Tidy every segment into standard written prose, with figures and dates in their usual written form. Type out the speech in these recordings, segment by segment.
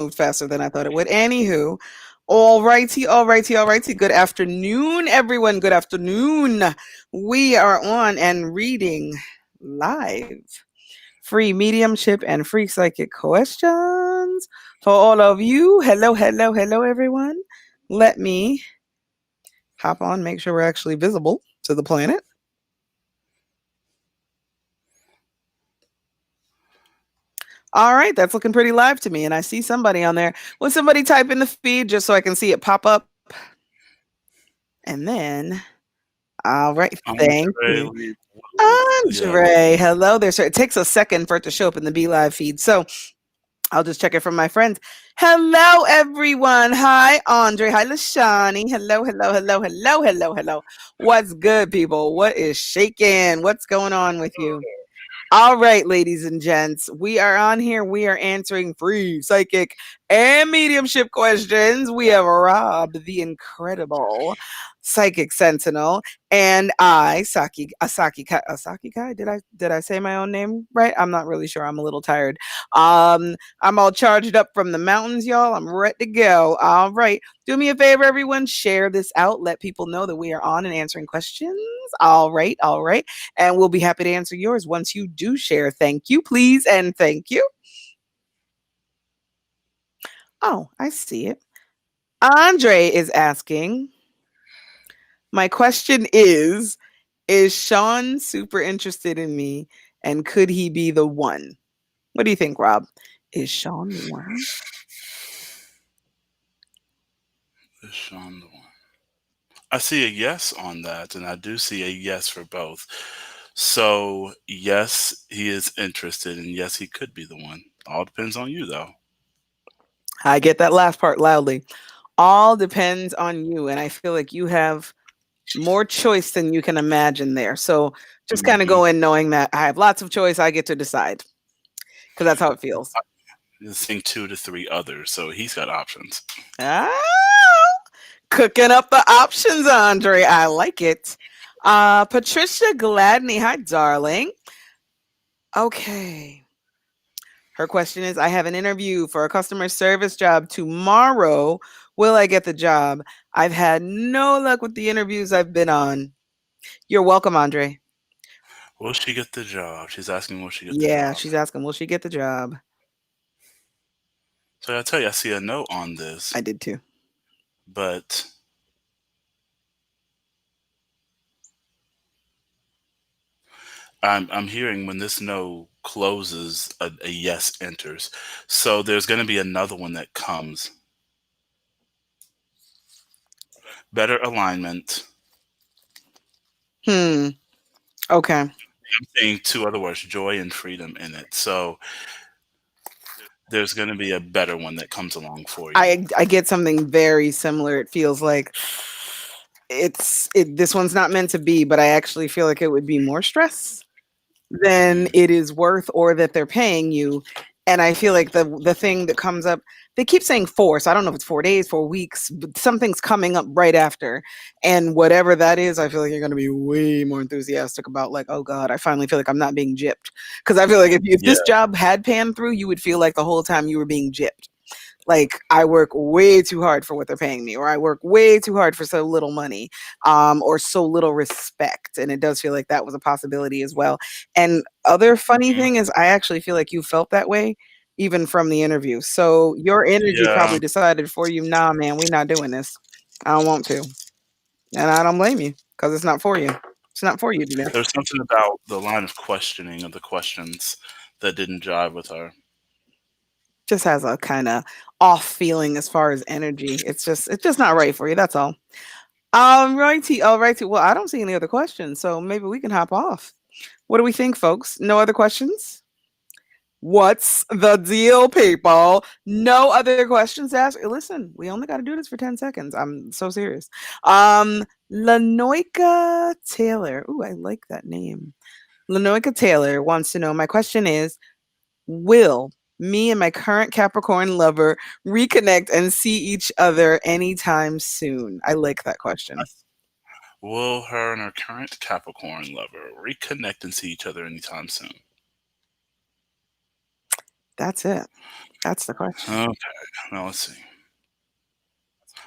moved faster than I thought it would. Anywho, all righty, all righty, all righty. Good afternoon, everyone. Good afternoon. We are on and reading live free mediumship and free psychic questions for all of you. Hello, hello, hello, everyone. Let me hop on, make sure we're actually visible to the planet. All right, that's looking pretty live to me. And I see somebody on there. Will somebody type in the feed just so I can see it pop up? And then, all right, thank Andre, you. let me, yeah, Andre, hello there, sir. It takes a second for it to show up in the Be Live feed. So I'll just check it from my friends. Hello, everyone. Hi, Andre. Hi, Lashani. Hello, hello, hello, hello, hello, hello. What's good, people? What is shaking? What's going on with you? All right, ladies and gents, we are on here. We are answering free psychic and mediumship questions. We have Rob, the incredible psychic sentinel, and I, Ahsaki Kai. Did I say my own name right? I'm not really sure. I'm a little tired. I'm all charged up from the mountains, y'all. I'm ready to go. All right, do me a favor, everyone. Share this out. Let people know that we are on and answering questions. All right, all right. And we'll be happy to answer yours once you do share. Thank you, please, and thank you. Oh, I see it. Andre is asking, my question is Sean super interested in me and could he be the one? What do you think, Rob? Is Sean the one? is Sean the one? I see a yes on that, and I do see a yes for both. So, yes, he is interested, and yes, he could be the one. All depends on you, though. I get that last part loudly. All depends on you. And I feel like you have more choice than you can imagine there. So just kind of Hmm. go in knowing that I have lots of choice. I get to decide because that's how it feels. He's seeing 2 to 3 others, so he's got options. Ah, cooking up the options, Andre. I like it. Patricia Gladney. Hi, darling. Okay. Her question is I have an interview for a customer service job tomorrow. Will I get the job? I've had no luck with the interviews I've been on. You're welcome, Andre. Will she get the job? She's asking, will she get the Yeah, job? she's asking, will she get the job? So I tell you, I see a note on this, I did too. but I'm hearing when this no closes, a yes enters. So there's going to be another one that comes. Better alignment. Hmm. Okay. I'm seeing 2 other words, joy and freedom in it. So there's going to be a better one that comes along for you. I get something very similar. It feels like this one's not meant to be, but I actually feel like it would be more stress than Mm. it is worth or that they're paying you. And I feel like the thing that comes up, they keep saying 4, so I don't know if it's 4 days, 4 weeks, but something's coming up right after. And whatever that is, I feel like you're gonna be way more enthusiastic about like, oh God, I finally feel like I'm not being gypped. Because I feel like if Yeah. this job had panned through, you would feel like the whole time you were being gypped. Like I work way too hard for what they're paying me, or I work way too hard for so little money, or so little respect. And it does feel like that was a possibility as well. And other funny Mhm. thing is, I actually feel like you felt that way even from the interview. So your energy Yeah. probably decided for you, nah, man, we're not doing this. I don't want to, and I don't blame you because it's not for you. It's not for you to do. There's something about the line of questioning of the questions that didn't jive with her. Just has a kind of off feeling as far as energy. It's just not right for you. That's all. Alrighty, alrighty. Well, I don't see any other questions, so maybe we can hop off. What do we think, folks? No other questions? What's the deal, people? No other questions to ask. Listen, we only got to do this for 10 seconds. I'm so serious. Lanoika Taylor. Ooh, I like that name. Lanoika Taylor wants to know, my question is, will me and my current Capricorn lover reconnect and see each other anytime soon? I like that question. Will her and her current Capricorn lover reconnect and see each other anytime soon? That's it. That's the question. Okay, now let's see.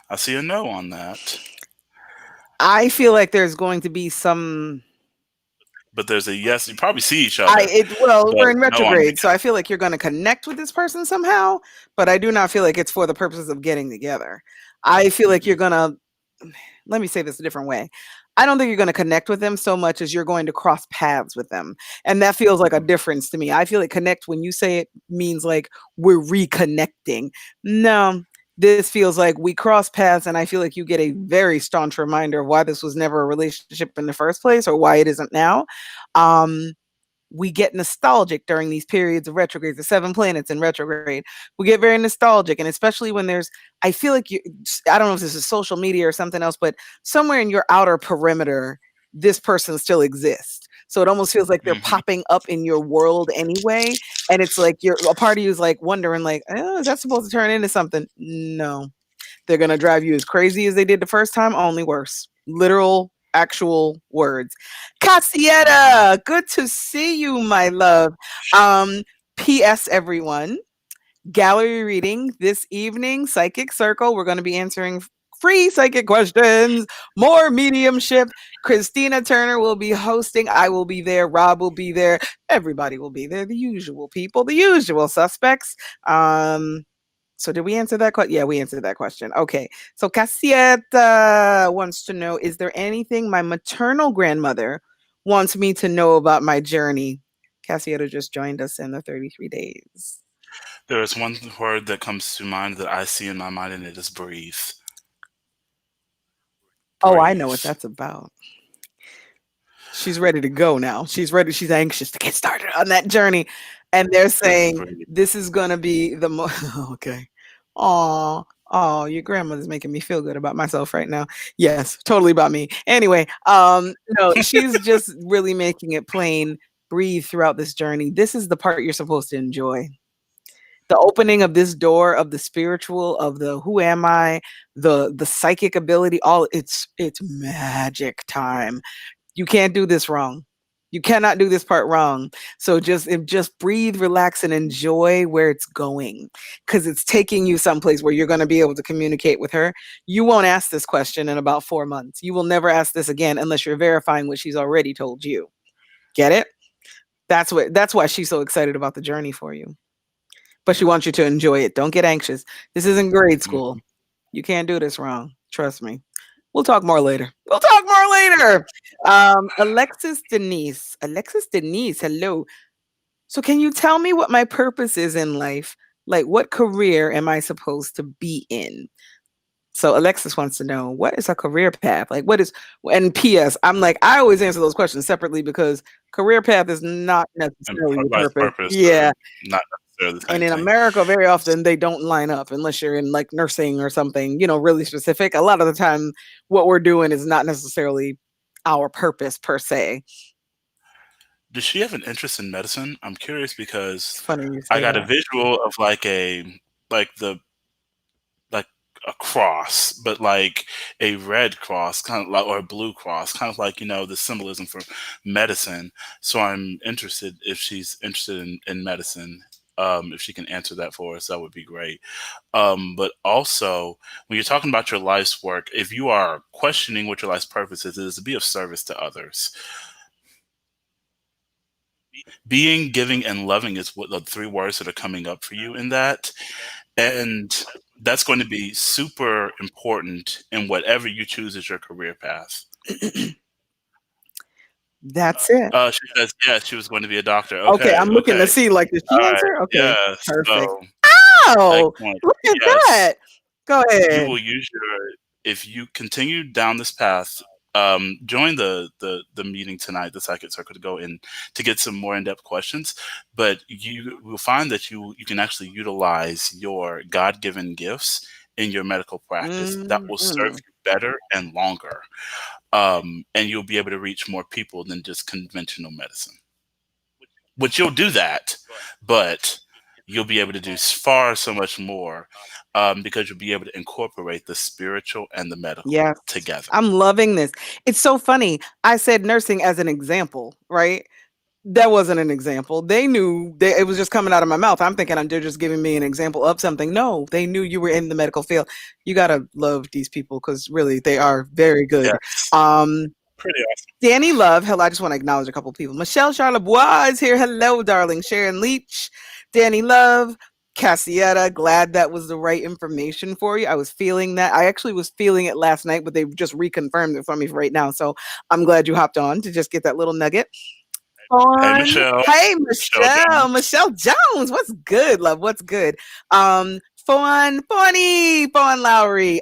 I see a no on that, I feel like there's going to be some. but there's a yes. You probably see each I other, it well, but we're in no on the retrograde, so I yes. feel like you're going to connect with this person somehow, but I do not feel like it's for the purposes of getting together. I feel like you're Mhm. gonna let me say this a different way. I don't think you're going to connect with them so much as you're going to cross paths with them. And that feels like a difference to me. I feel like connect when you say it means like we're reconnecting. No, this feels like we cross paths and I feel like you get a very staunch reminder of why this was never a relationship in the first place or why it isn't now. Um we get nostalgic during these periods of retrograde, the 7 planets in retrograde. We get very nostalgic. And especially when there's, I feel like you, I don't know if this is social media or something else, but somewhere in your outer perimeter, this person still exists. So it almost feels like they're Mhm. popping up in your world anyway. And it's like you're a part of you is like wondering, like, oh, is that supposed to turn into something? No, they're going to drive you as crazy as they did the first time, only worse. Literal, actual words. Mhm. Cassietta, good to see you, my love. Um, P.S. Everyone, gallery reading this evening, Psychic Circle. We're going to be answering free psychic questions, more mediumship. Christina Turner will be hosting. I will be there. Rob will be there. Everybody will be there. The usual people, the usual suspects. So did we answer that question? Yeah, we answered that question. Okay. So Cassietta wants to know, is there anything my maternal grandmother wants me to know about my journey? Cassietta just joined us in the 33 days. There is one word that comes to mind that I see in my mind, and it is breathe. Oh, I know Breathe. what that's about. She's ready to go now. She's ready. She's anxious to get started on that journey. And they're Just saying breathe. this is going to be the most. Okay. Oh, your grandmother's making me feel good about myself right now. Yes, totally about me. Anyway, no, she's just really making it plain. Breathe throughout this journey. This is the part you're supposed to enjoy. The opening of this door of the spiritual, of the who am I, the psychic ability, all it's magic time. You can't do this wrong. You cannot do this part wrong. So just breathe, relax, and enjoy where it's going, because it's taking you someplace where you're going to be able to communicate with her. You won't ask this question in about 4 months. You will never ask this again unless you're verifying what she's already told you. Get it? That's why she's so excited about the journey for you. But she wants you to enjoy it. Don't get anxious. This isn't grade Mhm. school. You can't do this wrong. Trust me. We'll talk more later. We'll talk more later. Alexis Denise, hello. So, can you tell me what my purpose is in life? Like, what career am I supposed to be in? So, Alexis wants to know, what is a career path? Like, what is, and P.S., I'm like, I always answer those questions separately because career path is not And necessarily your life purpose. purpose are Yeah. not necessarily the And same in thing. America, very often they don't line up unless you're in like nursing or something, really specific. A lot of the time, what we're doing is not necessarily our purpose per se. Does she have an interest in medicine? I'm curious because It's funny you I say got a that. visual of like the like a cross, but like a red cross, kind of like, or a blue cross, kind of like, the symbolism for medicine. So I'm interested if she's interested in medicine. If she can answer that for us, that would be great. But also, when you're talking about your life's work, if you are questioning what your life's purpose is, it is to be of service to others. Being, giving, and loving is what the three words that are coming up for you in that. And that's going to be super important in whatever you choose as your career path. That's it. She says, yeah, she was going to be a doctor. Okay, Okay, I'm looking to okay. see, like, did she All right. answer? Okay, Yeah. perfect. So, Oh, excellent. look at Yes. that. Go You ahead. will use if you continue down this path, join the meeting tonight, the Psychic Circle, to go in to get some more in-depth questions. But you will find that you can actually utilize your God-given gifts in your medical practice. That will serve Mhm. you better and longer. And you'll be able to reach more people than just conventional medicine. Which you'll do that, but you'll be able to do far so much more, because you'll be able to incorporate the spiritual and the medical Yes. together. I'm loving this. It's so funny. I said nursing as an example, right? That wasn't an example. They knew it was just coming out of my mouth. I'm thinking they're just giving me an example of something. No, they knew you were in the medical field. You gotta love these people because really they are very good. Yes. Um, Pretty awesome. Danny Love, hello. I just want to acknowledge a couple people. Michelle Charlebois is here. Hello, darling. Sharon Leach, Danny Love, Cassietta. Glad that was the right information for you. I was feeling that. I actually was feeling it last night, but they just reconfirmed it for me right now. So I'm glad you hopped on to just get that little nugget. Hey, On. Michelle. Hey, Michelle Michelle. Jones. Michelle Jones. What's good, love? What's good? Fawn Lowry.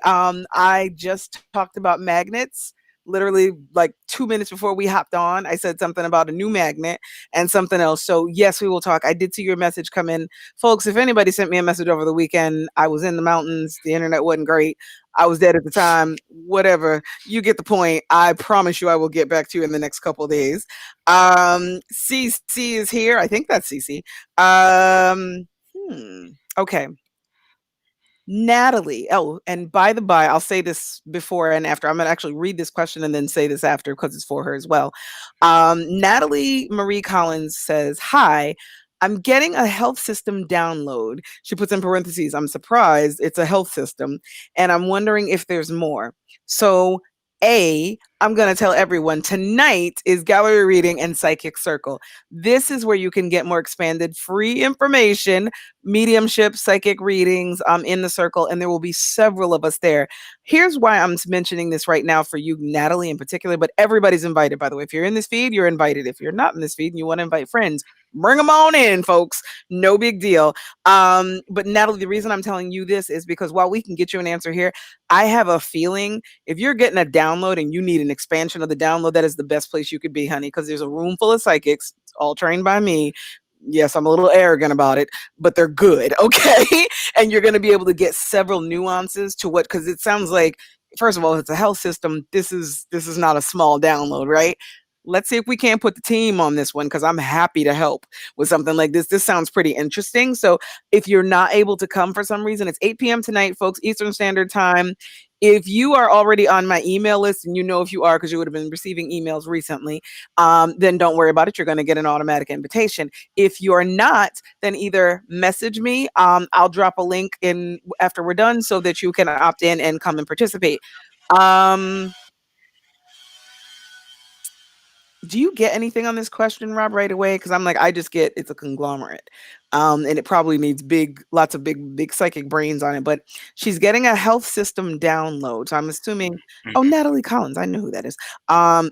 I just talked about magnets. Literally, like 2 minutes before we hopped on, I said something about a new magnet and something else. So yes, we will talk. I did see your message come in, folks. If anybody sent me a message over the weekend, I was in the mountains. The internet wasn't great. I was dead at the time. Whatever. You get the point. I promise you, I will get back to you in the next couple of days. CC is here. I think that's CC. Okay. Natalie. Oh, and by the by, I'll say this before and after. I'm going to actually read this question and then say this after because it's for her as well. Natalie Marie Collins says, "Hi, I'm getting a health system download." She puts in parentheses, "I'm surprised it's a health system, and I'm wondering if there's more." So, I'm going to tell everyone tonight is gallery reading and psychic circle. This is where you can get more expanded free information, mediumship, psychic readings in the circle, and there will be several of us there. Here's why I'm mentioning this right now for you, Natalie, in particular, but everybody's invited, by the way. If you're in this feed, you're invited. If you're not in this feed and you want to invite friends, bring them on in, folks. No big deal. But Natalie, the reason I'm telling you this is because while we can get you an answer here, I have a feeling if you're getting a download and you need an expansion of the download, that is the best place you could be, honey, because there's a room full of psychics, all trained by me. Yes, I'm a little arrogant about it, but they're good, okay? And you're going to be able to get several nuances to what, because it sounds like, first of all, it's a health system. This is not a small download, right? Let's see if we can't put the team on this one because I'm happy to help with something like this. This sounds pretty interesting. So if you're not able to come for some reason, it's 8 p.m. tonight, folks, Eastern Standard Time. If you are already on my email list, and you know if you are because you would have been receiving emails recently, then don't worry about it. You're going to get an automatic invitation. If you're not, then either message me. I'll drop a link in after we're done so that you can opt in and come and participate. Um, do you get anything on this question, Rob, right away? Because I'm like, I just get it's a conglomerate. And it probably needs lots of big psychic brains on it. But she's getting a health system download. So I'm assuming, oh, Mhm. Natalie Collins, I know who that is.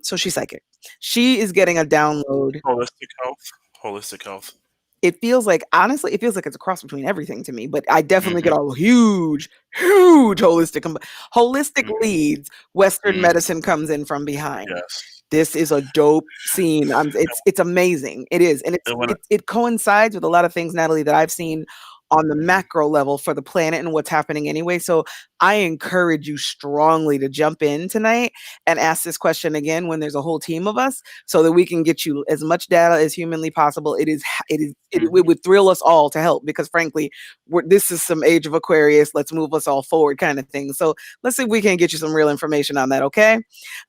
So she's psychic. She is getting a download. Holistic health. Holistic health. It feels like, honestly, it feels like it's a cross between everything to me, but I definitely get Hmm. a huge holistic Hmm. leads. Western Hmm. medicine comes in from behind. Yes. This is a dope scene. It's amazing. It is, and And when it coincides with a lot of things, Natalie, that I've seen on the macro level for the planet and what's happening anyway. So I encourage you strongly to jump in tonight and ask this question again when there's a whole team of us, so that we can get you as much data as humanly possible. It Mhm. would thrill us all to help because frankly, this is some Age of Aquarius. Let's move us all forward kind of thing. So let's see if we can get you some real information on that. Okay.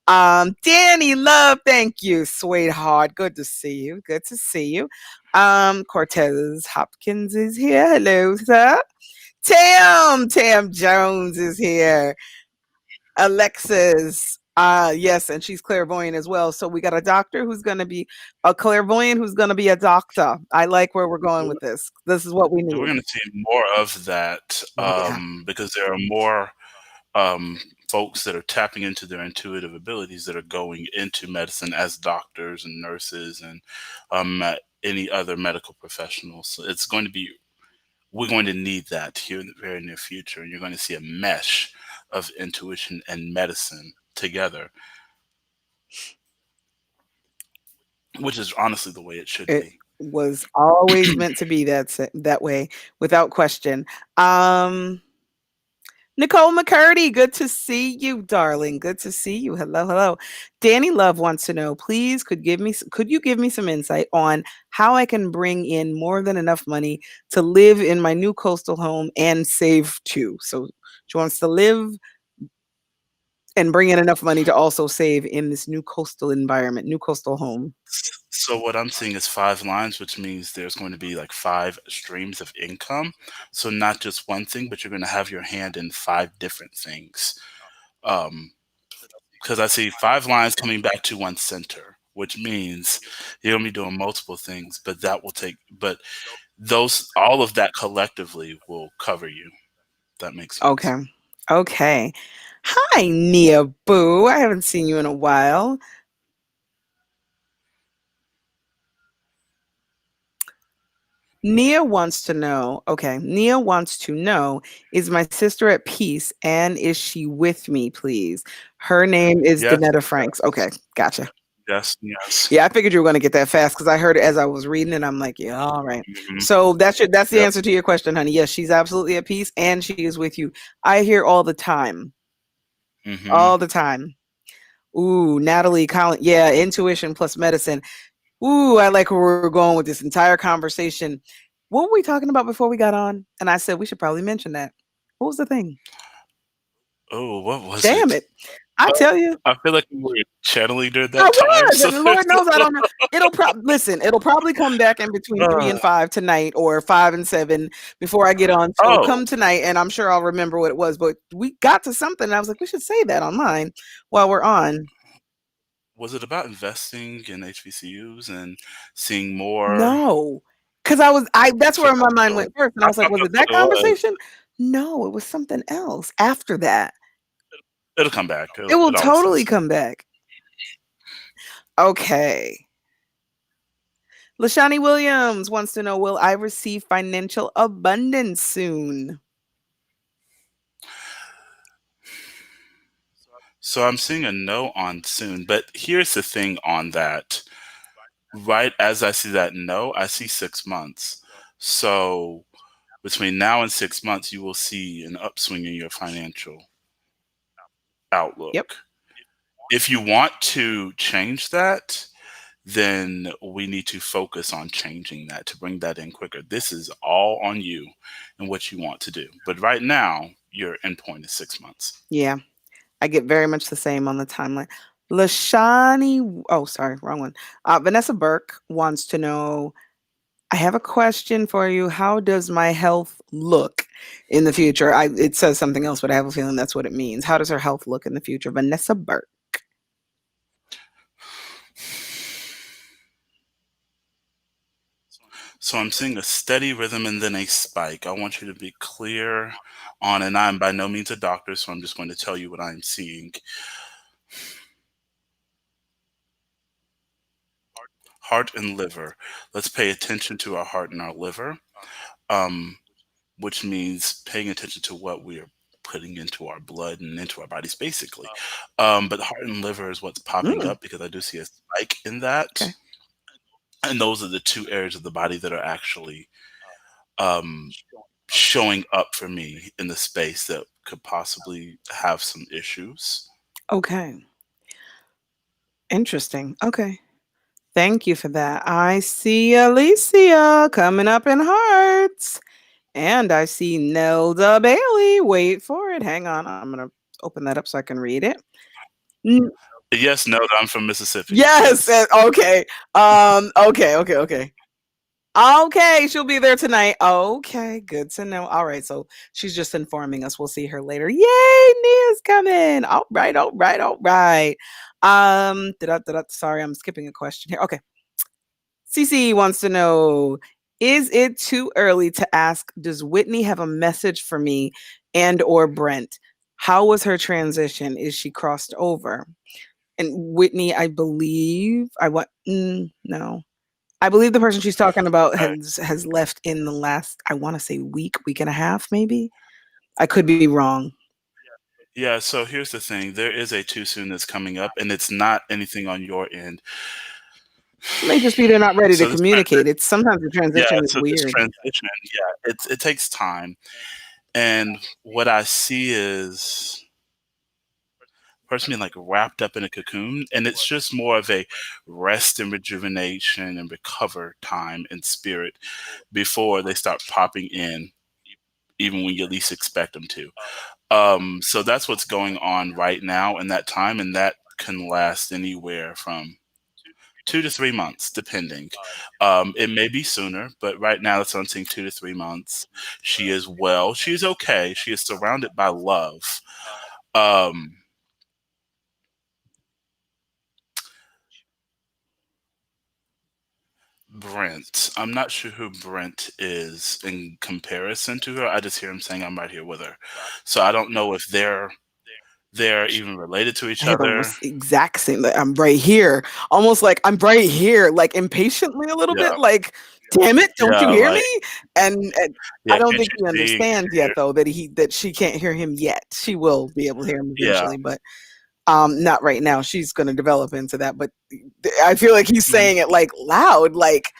Danny Love, thank you, sweetheart. Good to see you. Good to see you. Cortez Hopkins is here. Hello, sir. Tam Jones is here. Alexis. Yes, and she's clairvoyant as well. So we got a doctor who's gonna be a clairvoyant who's gonna be a doctor. I like where we're going with this. This is what we We're need. going to see more of that Yeah. because there are more um, folks that are tapping into their intuitive abilities that are going into medicine as doctors and nurses and any other medical professionals. So it's going to be, we're going to need that here in the very near future. And you're going to see a mesh of intuition and medicine together, which is honestly the way it should It be. was always meant to be that way, without question. Um, Nicole McCurdy, good to see you, darling. Good to see you. Hello, hello. Danny Love wants to know, please, could you give me some insight on how I can bring in more than enough money to live in my new coastal home and save too? So she wants to live and bring in enough money to also save in this new coastal environment, new coastal home. So what I'm seeing is 5 lines, which means there's going to be like 5 streams of income. So not just one thing, but you're going to have your hand in 5 different things. Um, because I see 5 lines coming back to one center, which means you're gonna be doing multiple things, but those all of that collectively will cover you. That makes Okay. sense. Okay. Hi, Nia Boo. I haven't seen you in a while. Nia wants to know. Okay. Nia wants to know, is my sister at peace and is she with me, please? Her name is Yes, Danetta Franks. Okay. Gotcha. yes, yes. Yeah, I figured you were going to get that fast because I heard it as I was reading it. I'm like, yeah, all right. Hmm. So that's the Yep. answer to your question, honey. Yes, she's absolutely at peace and she is with you. I hear all the time, Hmm. all the time. Ooh, Natalie Collins. Yeah, intuition plus medicine. Ooh, I like where we're going with this entire conversation. What were we talking about before we got on? And I said we should probably mention that. What was the thing? Oh, what was Damn it? it! I Uh, tell you, I feel like we were channeling during I that time. was, So and there's Lord knows I don't know. It'll probably listen. It'll probably come back in between three uh, and five tonight, or 5 and 7 before I get on. So oh, come tonight, and I'm sure I'll remember what it was. But we got to something. And I was like, we should say that online while we're on. was it about investing in HBCUs and seeing more? No, because I. That's So, where my mind so went first, and I I was like, thought was it that's that what it was. conversation? No, it was something else after that. It'll come back. It will It always totally does. come back. Okay. Lashani Williams wants to know, will I receive financial abundance soon? So I'm seeing a no on soon, but here's the thing on that. Right as I see that no, I see 6 months. So between now and 6 months, you will see an upswing in your financial Yep. outlook. If you want to change that, then we need to focus on changing that to bring that in quicker. This is all on you and what you want to do. But right now, your endpoint is 6 months. Yeah. I get very much the same on the timeline. Lashani, oh, sorry, wrong one. Vanessa Burke wants to know, I have a question for you. How does my health look in the future? It says something else, but I have a feeling that's what it means. How does her health look in the future? Vanessa Burke. So I'm seeing a steady rhythm and then a spike. I want you to be clear on, and I'm by no means a doctor, so I'm just going to tell you what I'm seeing. Heart and liver. Let's pay attention to our heart and our liver, um, which means paying attention to what we are putting into our blood and into our bodies, basically. But the heart and liver is what's popping Mm, up because I do see a spike in that. okay. And those are the two areas of the body that are actually um, showing up for me in the space that could possibly have some issues. Okay. Interesting. Okay. Thank you for that. I see Alicia coming up in hearts. And I see Nelda Bailey. Wait for it. Hang on. I'm going to open that up so I can read it. N- Yes, no, I'm from Mississippi. Yes. Yes. Okay. Okay. Okay, she'll be there tonight. Okay, good to know. All right, so she's just informing us. We'll see her later. Yay, Nia's coming. All right. Sorry, I'm skipping a question here. Okay. CC wants to know, is it too early to ask, does Whitney have a message for me and or Brent? How was her transition? Is she crossed over? And Whitney, I believe I want no. I believe the person she's talking about Okay. has left in the last, I want to say week and a half, maybe. I could be wrong. Yeah, so here's the thing. There is a too soon that's coming up, and it's not anything on your end. It may just be they're not ready to So this transition, communicate. It's sometimes the yeah, transition is so this weird. transition, yeah, it takes time. And what I see is person being like wrapped up in a cocoon, and it's just more of a rest and rejuvenation and recover time and spirit before they start popping in even when you least expect them to. So that's what's going on right now in that time, and that can last anywhere from 2 to 3 months, depending. It may be sooner, but right now that's what I'm saying, 2 to 3 months. She is well. She is okay. She is surrounded by love. Um, Brent. I'm not sure who Brent is in comparison to her. I just hear him saying I'm right here with her. So I don't know if they're even related to each It other. almost exact same. Like, I'm right here, almost like I'm right here, like impatiently a little Yeah, bit, like, damn it, don't you yeah, hear like, me? And I yeah, don't can't think you he see? understands yet, though, that she can't hear him yet. She will be able to hear him Yeah. eventually, but not right now. She's going to develop into that, but I feel like he's Mhm. saying it like loud, like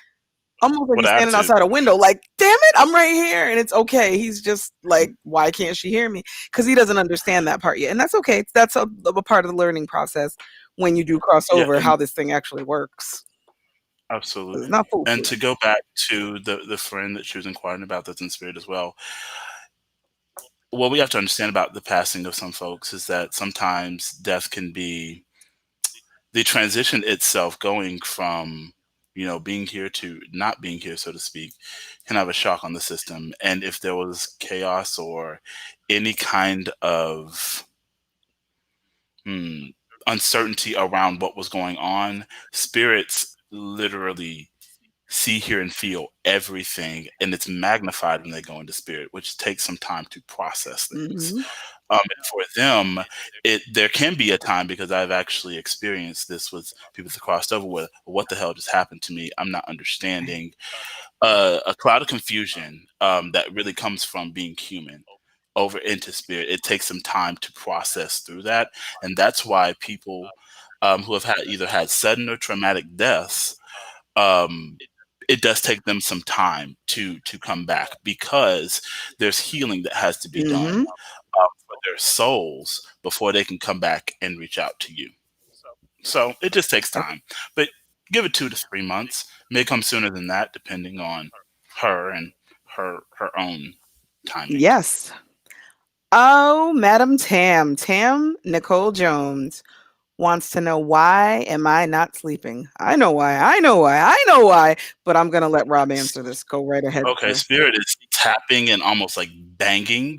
almost like What he's standing attitude? outside a window, like, damn it, I'm right here. And it's okay. He's just like, why can't she hear me? Because he doesn't understand that part yet. And that's okay. That's a part of the learning process when you do cross Yeah, over, and how this thing actually works. It's absolutely. not And foolproof. to go back to the friend that she was inquiring about that's in spirit as well, what we have to understand about the passing of some folks is that sometimes death can be the transition itself, going from being here to not being here, so to speak, can have a shock on the system. And if there was chaos or any kind of hmm, uncertainty around what was going on, spirits literally see, hear, and feel everything, and it's magnified when they go into spirit, which takes some time to process things. Hmm. And for them, it there can be a time, because I've actually experienced this with people that crossed over with, what the hell just happened to me? I'm not understanding. A cloud of confusion that really comes from being human over into spirit. It takes some time to process through that, and that's why people who have either had sudden or traumatic deaths, um, it does take them some time to come back, because there's healing that has to be done Hmm. for their souls before they can come back and reach out to you. So it just takes time, but give it 2 to 3 months. May come sooner than that, depending on her and her own timing. Yes. Oh, Madam Tam Nicole Jones wants to know, why am I not sleeping? I know why. I know why. I know why. But I'm gonna let Rob answer this. Go right ahead, Okay, sir. spirit is tapping and almost like banging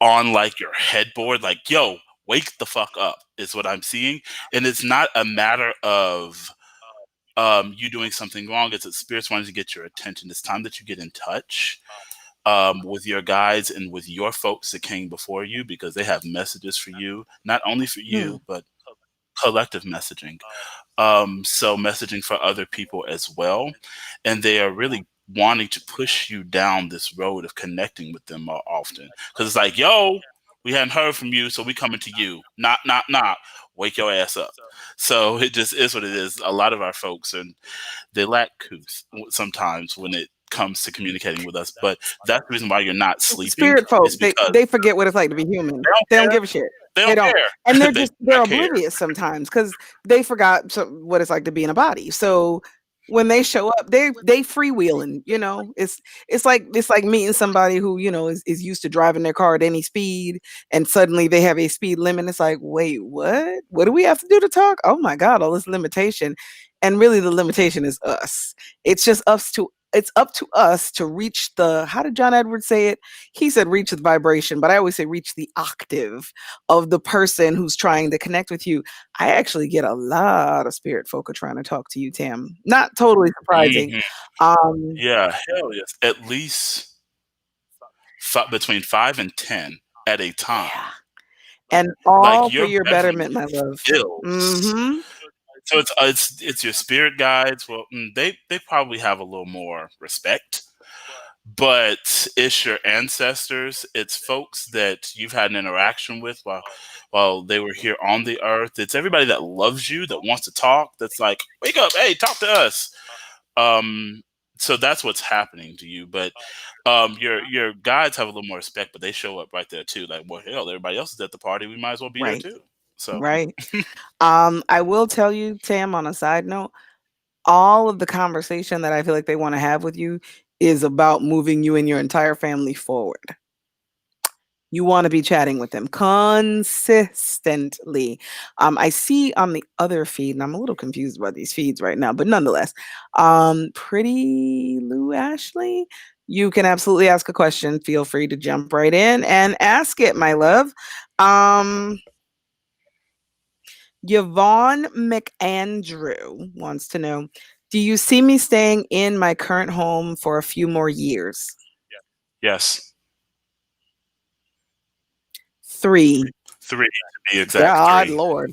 on like your headboard, like, yo, wake the fuck up, is what I'm seeing. And it's not a matter of you doing something wrong. It's that spirits wanting to get your attention. It's time that you get in touch with your guides and with your folks that came before you, because they have messages for you, not only for Hmm. you, but collective messaging. So messaging for other people as well. And they are really wanting to push you down this road of connecting with them more often. Because it's like, yo, we hadn't heard from you, so we coming to you. Not. Wake your ass up. So it just is what it is. A lot of our folks, and they lack couth sometimes when it comes to communicating with us. But that's the reason why you're not sleeping, Spirit is folk, because they forget what it's like to be human. they don't They don't care. give a shit. They They don't don't. And care. they're They do just they're not care. oblivious sometimes because they forgot what it's like to be in a body. So when they show up, they freewheeling, it's like meeting somebody who, is used to driving their car at any speed, and suddenly they have a speed limit. It's like, wait, what? What do we have to do to talk? Oh my God, all this limitation. And really the limitation is us. It's up to us to reach the, how did John Edwards say it? He said reach the vibration, but I always say reach the octave of the person who's trying to connect with you. I actually get a lot of spirit folk are trying to talk to you, Tam. Not totally surprising. Hmm. Um, Yeah, hell yes. At least between 5 and 10 at a time. yeah. And Like, all for your your bedroom betterment, my love. fills. Mhm. So it's your spirit guides. Well, they probably have a little more respect, but it's your ancestors. It's folks that you've had an interaction with while they were here on the earth. It's everybody that loves you, that wants to talk. That's like, wake up, hey, talk to us. Um, so that's what's happening to you. But your guides have a little more respect, but they show up right there too. Like, well, hell, everybody else is at the party. We might as well be there Right. too. So Right. I will tell you, Tam, on a side note, all of the conversation that I feel like they want to have with you is about moving you and your entire family forward. You want to be chatting with them consistently. I see on the other feed, and I'm a little confused about these feeds right now, but nonetheless, Pretty Lou Ashley, you can absolutely ask a question. Feel free to jump right in and ask it, my love. Um, Yvonne McAndrew wants to know, do you see me staying in my current home for a few more years? Yes. 3. Three to be exact. God Three. Lord.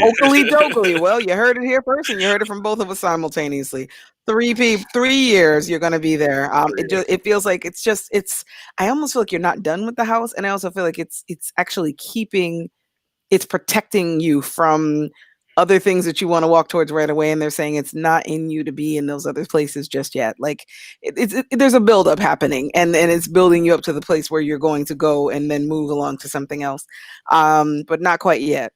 Oakley Hey. dokley. Well, you heard it here first, and you heard it from both of us simultaneously. 3 years you're gonna be there. It feels like it's. I almost feel like you're not done with the house, and I also feel like it's actually it's protecting you from other things that you want to walk towards right away. And they're saying it's not in you to be in those other places just yet. Like there's a buildup happening, and it's building you up to the place where you're going to go and then move along to something else, but not quite yet.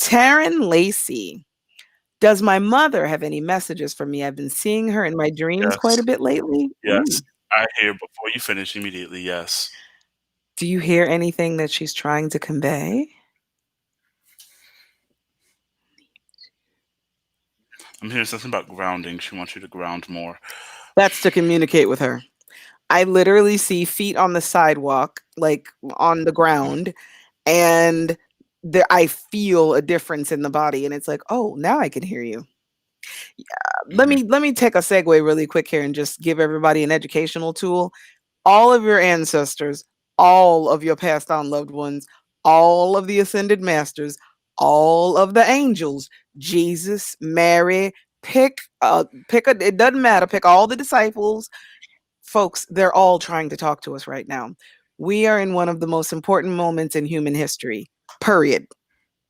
Taryn Lacey. Does my mother have any messages for me? I've been seeing her in my dreams quite a Yes. bit lately. Ooh. Yes. I hear before you finish immediately. Yes. Do you hear anything that she's trying to convey? I'm hearing something about grounding. She wants you to ground more. That's to communicate with her. I literally see feet on the sidewalk, like on the ground, and there I feel a difference in the body, and it's like, oh, now I can hear you. Hmm. Let me take a segue really quick here and just give everybody an educational tool. All of your ancestors, all of your passed on loved ones, all of the ascended masters, all of the angels, Jesus, Mary, pick a, it doesn't matter, pick all the disciples, folks, they're all trying to talk to us right now. We are in one of the most important moments in human history. Period.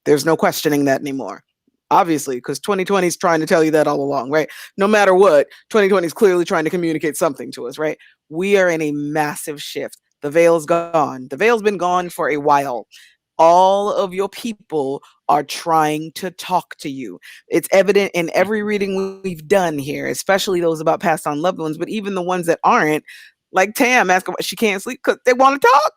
There's no questioning that anymore. Obviously, because 2020 is trying to tell you that all along, right? No matter what, 2020 is clearly trying to communicate something to us, right? We are in a massive shift. The veil's gone. The veil's been gone for a while. All of your people are trying to talk to you. It's evident in every reading we've done here, especially those about passed on loved ones, but even the ones that aren't, like Tam asking why she can't sleep because they want to talk.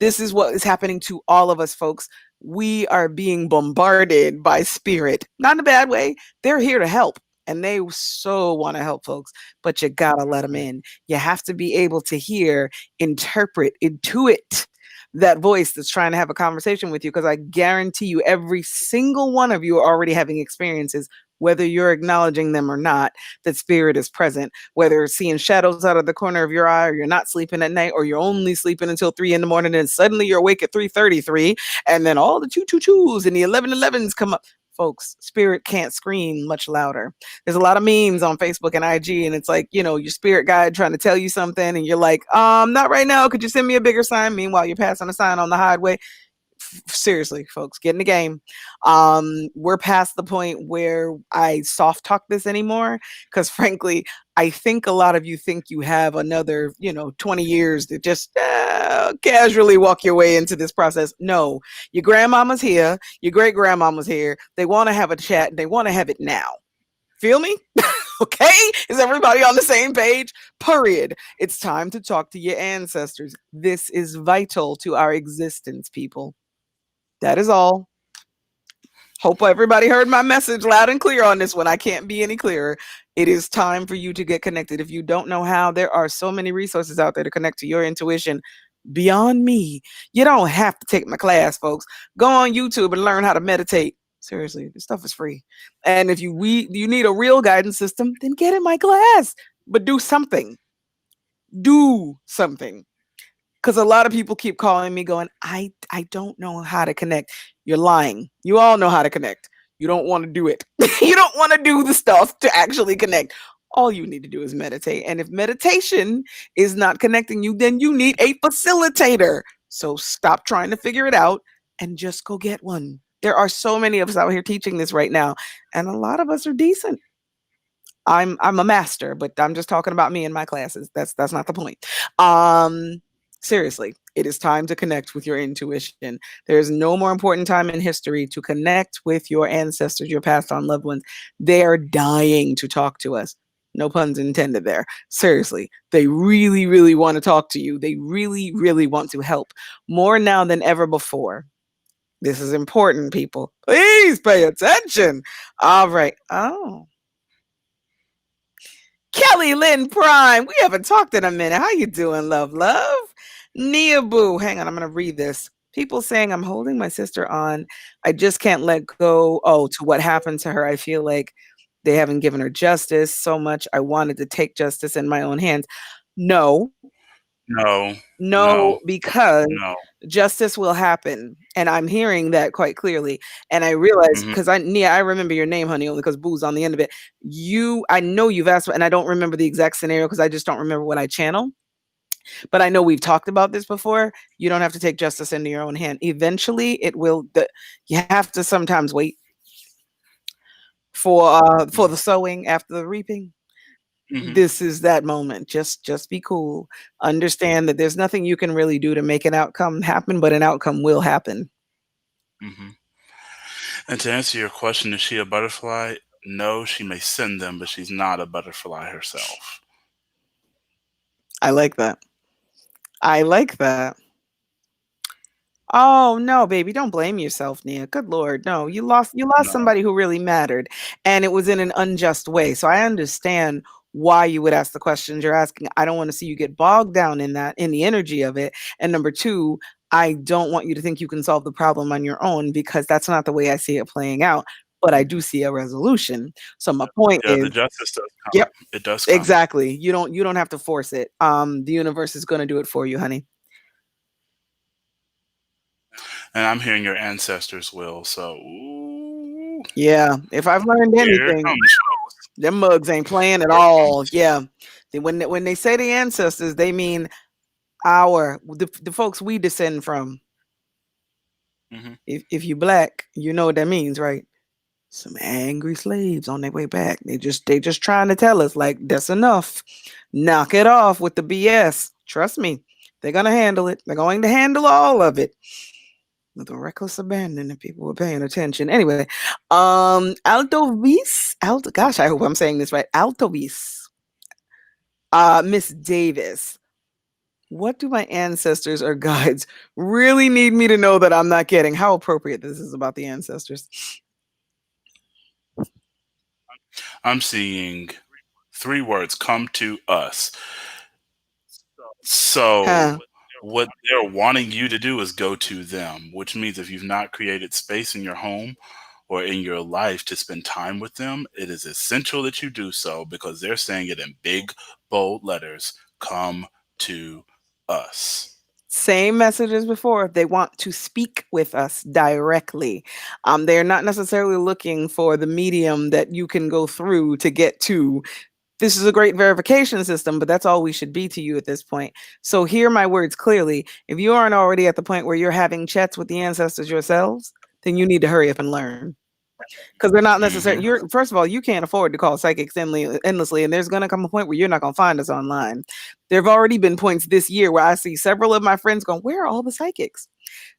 This is what is happening to all of us, folks. We are being bombarded by spirit, not in a bad way. They're here to help. And they so want to help folks, but you gotta let them in. You have to be able to hear, interpret, intuit that voice that's trying to have a conversation with you. Because I guarantee you, every single one of you are already having experiences, whether you're acknowledging them or not, that spirit is present, whether it's seeing shadows out of the corner of your eye, or you're not sleeping at night, or you're only sleeping until 3 in the morning, and suddenly you're awake at 3:33, and then all the 222s and the 1111s come up. Folks, spirit can't scream much louder. There's a lot of memes on Facebook and IG, and it's like, your spirit guide trying to tell you something, and you're like, not right now. Could you send me a bigger sign? Meanwhile, you're passing a sign on the highway. Seriously, folks, get in the game. We're past the point where I soft talk this anymore because, frankly, I think a lot of you think you have another, 20 years to just casually walk your way into this process. No, your grandmama's here, your great grandmama's here. They want to have a chat. They want to have it now. Feel me? Okay? Is everybody on the same page? Period. It's time to talk to your ancestors. This is vital to our existence, people. That is all. Hope everybody heard my message loud and clear on this one. I can't be any clearer. It is time for you to get connected. If you don't know how, there are so many resources out there to connect to your intuition beyond me. You don't have to take my class, folks. Go on YouTube and learn how to meditate. Seriously, this stuff is free. And if you need a real guidance system, then get in my class. But do something. Do something. Because a lot of people keep calling me going, I don't know how to connect. You're lying. You all know how to connect. You don't want to do it. You don't want to do the stuff to actually connect. All you need to do is meditate. And if meditation is not connecting you, then you need a facilitator. So stop trying to figure it out and just go get one. There are so many of us out here teaching this right now, and a lot of us are decent. I'm a master, but I'm just talking about me and my classes. That's not the point. Seriously, it is time to connect with your intuition. There is no more important time in history to connect with your ancestors, your passed on loved ones. They are dying to talk to us. No puns intended there. Seriously, they really, really want to talk to you. They really, really want to help more now than ever before. This is important, people. Please pay attention. All right. Oh, Kelly Lynn Prime. We haven't talked in a minute. How you doing, love, love? Nia Boo. Hang on, I'm gonna read this. People saying I'm holding my sister on. I just can't let go. Oh, to what happened to her. I feel like they haven't given her justice so much. I wanted to take justice in my own hands. No, No, no, no, because no. justice will happen. And I'm hearing that quite clearly. And I realize Hmm. because Nia, I remember your name, honey, only because Boo's on the end of it. I know you've asked, and I don't remember the exact scenario because I just don't remember what I channel. But I know we've talked about this before. You don't have to take justice into your own hand. Eventually, it will. You have to sometimes wait for the sowing after the reaping. Hmm. This is that moment. Just be cool. Understand that there's nothing you can really do to make an outcome happen, but an outcome will happen. Hmm. And to answer your question, is she a butterfly? No, she may send them, but she's not a butterfly herself. I like that. I like that. Oh no, baby, don't blame yourself, Nia. Good Lord. No, you lost No. somebody who really mattered and it was in an unjust way. So I understand why you would ask the questions you're asking. I don't want to see you get bogged down in that, in the energy of it. And number two, I don't want you to think you can solve the problem on your own because that's not the way I see it playing out. But I do see a resolution. So my point Yeah, the is, justice does yep, come. It does come. exactly. You don't have to force it. The universe is going to do it for you, honey. And I'm hearing your ancestors will. So, ooh, Yeah, if I've learned here it anything, comes. them mugs ain't playing at Here it all. comes. Yeah. When they say the ancestors, they mean the folks we descend from. Hmm. If you black, you know what that means, right? Some angry slaves on their way back. They just trying to tell us like that's enough. Knock it off with the BS. Trust me, they're gonna handle it. They're going to handle all of it with a reckless abandon if people were paying attention. Anyway, Alto, gosh, I hope I'm saying this right. Altovis, Miss Davis. What do my ancestors or guides really need me to know that I'm not getting? How appropriate this is about the ancestors. I'm seeing three words come to us. So, Huh. what they're wanting you to do is go to them, which means if you've not created space in your home or in your life to spend time with them, it is essential that you do so because they're saying it in big, bold letters come to us. Same message as before. They want to speak with us directly. They're not necessarily looking for the medium that you can go through to get to. This is a great verification system, but that's all we should be to you at this point. So hear my words clearly. If you aren't already at the point where you're having chats with the ancestors yourselves, then you need to hurry up and learn. Because they're not necessary. Hmm. You're first of all, you can't afford to call psychics endlessly, and there's going to come a point where you're not going to find us online. There have already been points this year where I see several of my friends going, "Where are all the psychics?"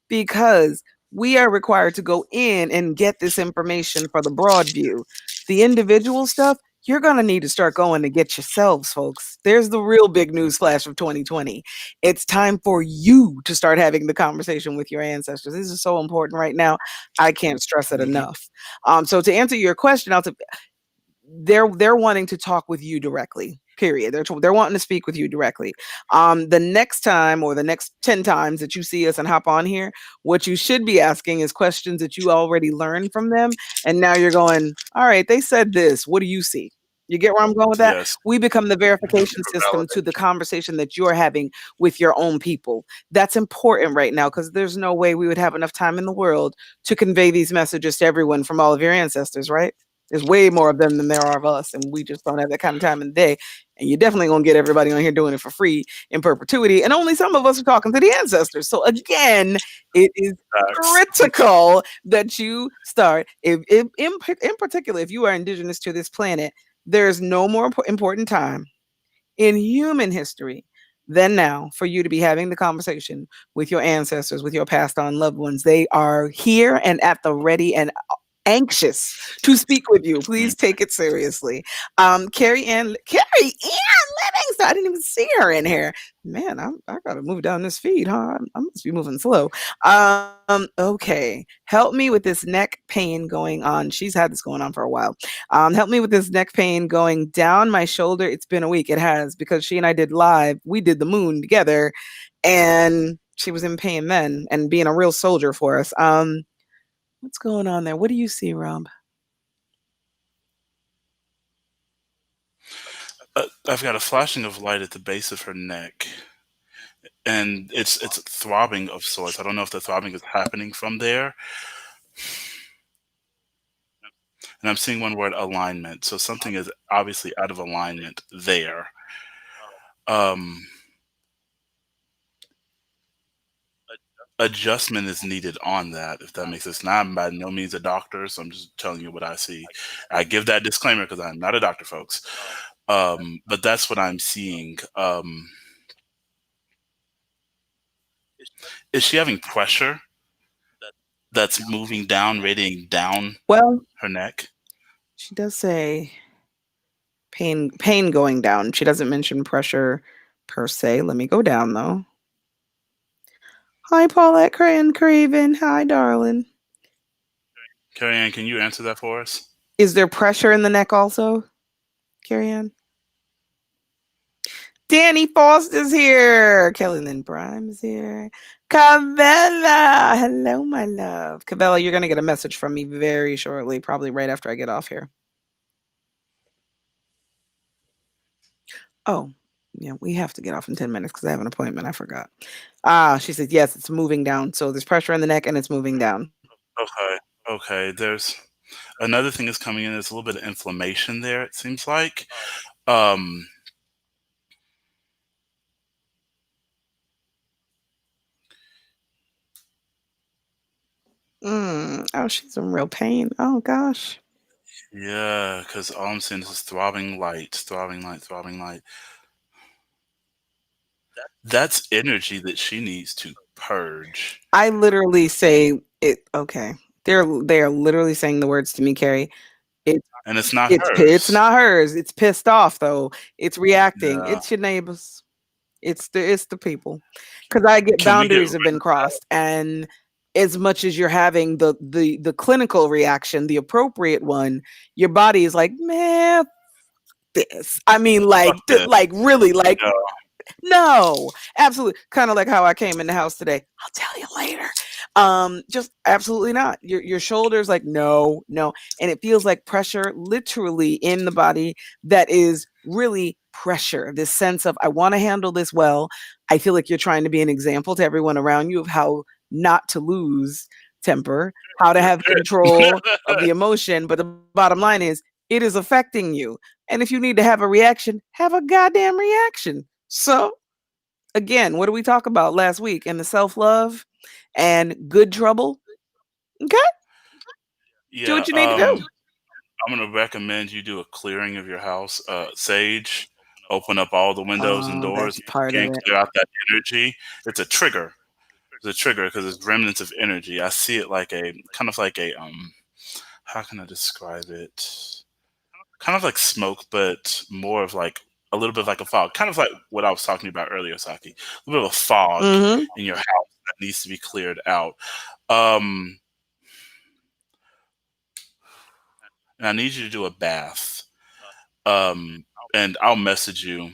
Because we are required to go in and get this information for the broad view. The individual stuff, you're going to need to start going to get yourselves, folks. There's the real big news flash of 2020. It's time for you to start having the conversation with your ancestors. This is so important right now. I can't stress it Hmm. enough. So to answer your question, they're wanting to talk with you directly. Period. They're wanting to speak with you directly. The next time or the next 10 times that you see us and hop on here, what you should be asking is questions that you already learned from them. And now you're going, all right, they said this. What do you see? You get where I'm going with that? Yes. We become the Looking verification for system to the validation. conversation that you're having with your own people. That's important right now because there's no way we would have enough time in the world to convey these messages to everyone from all of your ancestors, right? There's way more of them than there are of us, and we just don't have that kind of time in the day. And you're definitely gonna get everybody on here doing it for free in perpetuity. And only some of us are talking to the ancestors. So again, it is Facts. critical that you start. If in particular, if you are indigenous to this planet, there's no more important time in human history than now for you to be having the conversation with your ancestors, with your passed on loved ones. They are here and at the ready and anxious to speak with you. Please take it seriously. Carrie Ann Livingston. I didn't even see her in here. Man, I gotta move down this feed, huh? I must be moving slow. Okay. Help me with this neck pain going on. She's had this going on for a while. Help me with this neck pain going down my shoulder. It's been a week. It has, because she and I did live. We did the moon together, and she was in pain then and being a real soldier for us. What's going on there? What do you see, Rob? I've got a flashing of light at the base of her neck, and it's throbbing of sorts. I don't know if the throbbing is happening from there, and I'm seeing one word alignment. So something is obviously out of alignment there. Um, Adjustment is needed on that, if that makes sense. Now, I'm by no means a doctor, so I'm just telling you what I see. I give that disclaimer because I'm not a doctor, folks. But that's what I'm seeing. Is she having pressure that's moving down, radiating down Well, her neck? she does say pain going down. She doesn't mention pressure per se. Let me go down though. Hi, Paulette Craven. Hi, darling. Carrie Ann, can you answer that for us? Is there pressure in the neck also, Carrie Ann? Danny Foster's here. Kelly Lynn Brime's here. Cavella. Hello, my love. Cavella, you're going to get a message from me very shortly, probably right after I get off here. Oh, yeah, we have to get off in 10 minutes because I have an appointment. I forgot. She said, yes, it's moving down. So there's pressure in the neck and it's moving down. Okay. There's another thing is coming in. There's a little bit of inflammation there, it seems like. Um, Oh, she's in real pain. Oh, gosh. yeah, because all I'm seeing is throbbing light, throbbing light, throbbing light. That's energy that she needs to purge. I literally say it. Okay. They are literally saying the words to me, Carrie. It's And it's not it's hers. not hers. It's pissed off though. It's reacting. Yeah. It's your neighbors. It's the people. Because I get Can we get boundaries rid have been of that? crossed, and as much as you're having the clinical reaction, the appropriate one, your body is like, man, this. I mean, Fuck like, this. like really, like Yeah. no, absolutely. Kind of like how I came in the house today. I'll tell you later. Just absolutely not. Your shoulders like no, no, and it feels like pressure literally in the body that is really pressure. This sense of I want to handle this well. I feel like you're trying to be an example to everyone around you of how not to lose temper, how to have control of the emotion, but the bottom line is it is affecting you. And if you need to have a reaction, have a goddamn reaction. So, again, what did we talk about last week in the self love and good trouble? Okay, do Yeah. what you need to do. I'm gonna recommend you do a clearing of your house. Sage, open up all the windows and Oh, doors that's and part of again it. clear out that energy. It's a trigger. It's a trigger because it's remnants of energy. I see it like a kind of like a how can I describe it? Kind of like smoke, but more of like a little bit of like a fog. Kind of like what I was talking about earlier, Saki. A little bit of a fog Mm-hmm. in your house that needs to be cleared out. Um, and I need you to do a bath. And I'll message you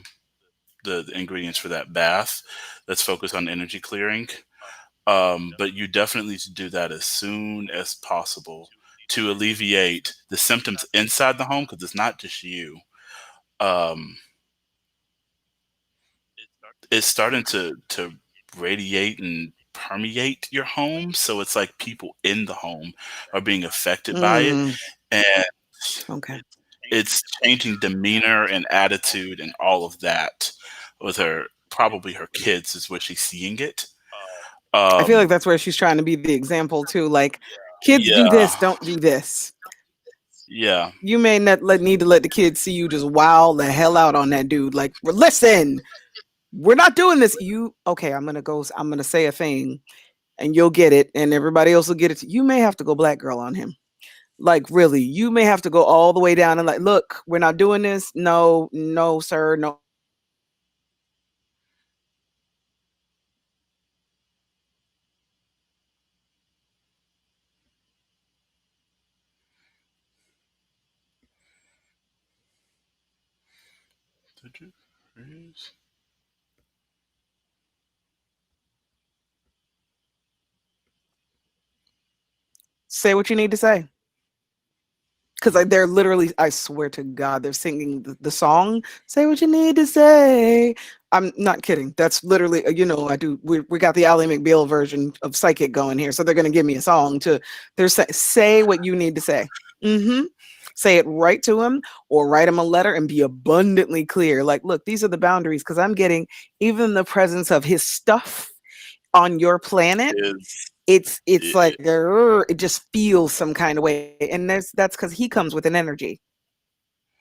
the ingredients for that bath that's focused on energy clearing. But you definitely need to do that as soon as possible to alleviate the symptoms inside the home because it's not just you. Um, it's starting to radiate and permeate your home, so it's like people in the home are being affected by it, Mm, and okay. it's changing demeanor and attitude and all of that with her. Probably her kids is where she's seeing it. I feel like Um, that's where she's trying to be the example too. Like, kids do yeah, this, don't do this. yeah, You may not need to let the kids see you just wow the hell out on that dude. Like, listen, we're not doing this. You okay? I'm gonna say a thing, and you'll get it, and everybody else will get it. You may have to go black girl on him. Like, really, you may have to go all the way down and like, look, we're not doing this. No, no, sir. No, we're not doing this. Did you freeze? Say what you need to say. Because like they're literally, I swear to God, they're singing the song. Say what you need to say. I'm not kidding. That's literally, I do. We got the Ally McBeal version of Psychic going here, so they're gonna give me a song to. They're say what you need to say. Mm-hmm. Say it right to him, or write him a letter and be abundantly clear. Like, look, these are the boundaries. Because I'm getting even the presence of his stuff on your planet. Is It's it, like it just feels some kind of way, and that's because he comes with an energy.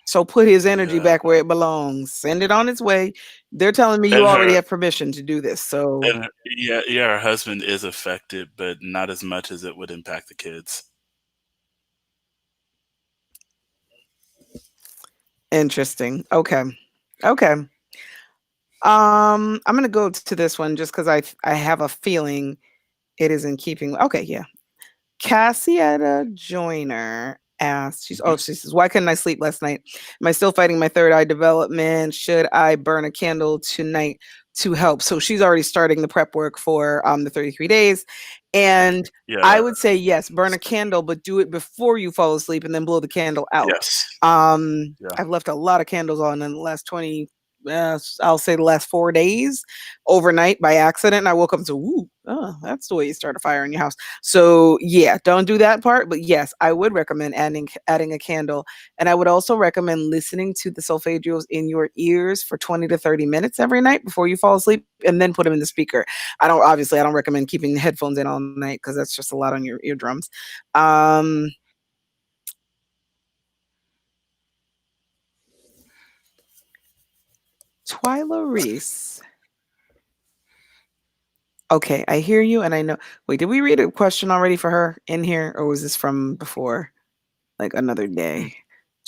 So put his energy yeah, back where it belongs. Send it on its way. They're telling me you and already her have permission to do this. So yeah, her husband is affected, but not as much as it would impact the kids. interesting. Okay. Okay. I'm gonna go to this one just because I have a feeling it is in keeping. Okay, yeah. Cassietta Joyner asked, Hmm. she says, why couldn't I sleep last night? Am I still fighting my third eye development? Should I burn a candle tonight to help? So she's already starting the prep work for the 33 days. And I Yeah, would say yes, burn a candle, but do it before you fall asleep and then blow the candle out. yes, yeah. I've left a lot of candles on in the last 20, I'll say the last 4 days overnight by accident. And I woke up and said, ooh, oh, that's the way you start a fire in your house. So yeah, don't do that part. But yes, I would recommend adding a candle. And I would also recommend listening to the solfeggios in your ears for 20 to 30 minutes every night before you fall asleep and then put them in the speaker. I don't recommend keeping the headphones in all night because that's just a lot on your eardrums. Um Twyla Reese. Okay, I hear you and I know. Wait, did we read a question already for her in here or was this from before? Like another Hmm. day.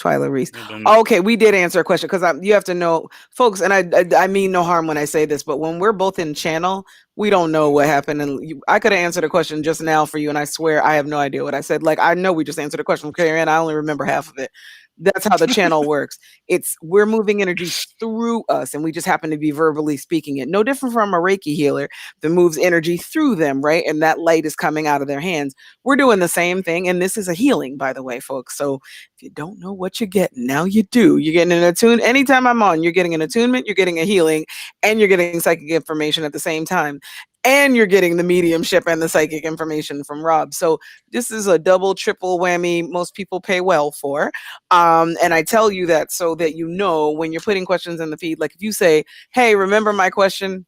Twyla Reese. Well, then, Okay, we did answer a question because you have to know, folks, and I mean no harm when I say this, but when we're both in channel, we don't know what happened. And I could have answered a question just now for you, and I swear I have no idea what I said. Like I know we just answered a question from Karen, I only remember half of it. That's how the channel works. It's we're moving energy through us, and we just happen to be verbally speaking it. No different from a Reiki healer that moves energy through them, right? And that light is coming out of their hands. We're doing the same thing, and this is a healing, by the way, folks. So if you don't know what you're getting, now you do. You're getting an attune. Anytime I'm on, you're getting an attunement, you're getting a healing, and you're getting psychic information at the same time. And you're getting the mediumship and the psychic information from Rob. So this is a double, triple whammy most people pay well for. And I tell you that so that you know when you're putting questions in the feed, like if you say, hey, remember my question?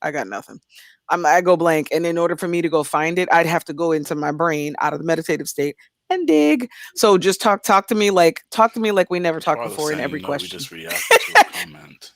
I got nothing. I go blank. And in order for me to go find it, I'd have to go into my brain out of the meditative state and dig. So just talk to me like we never talked Twyla's before in saying every no, we question. just reacted to a comment.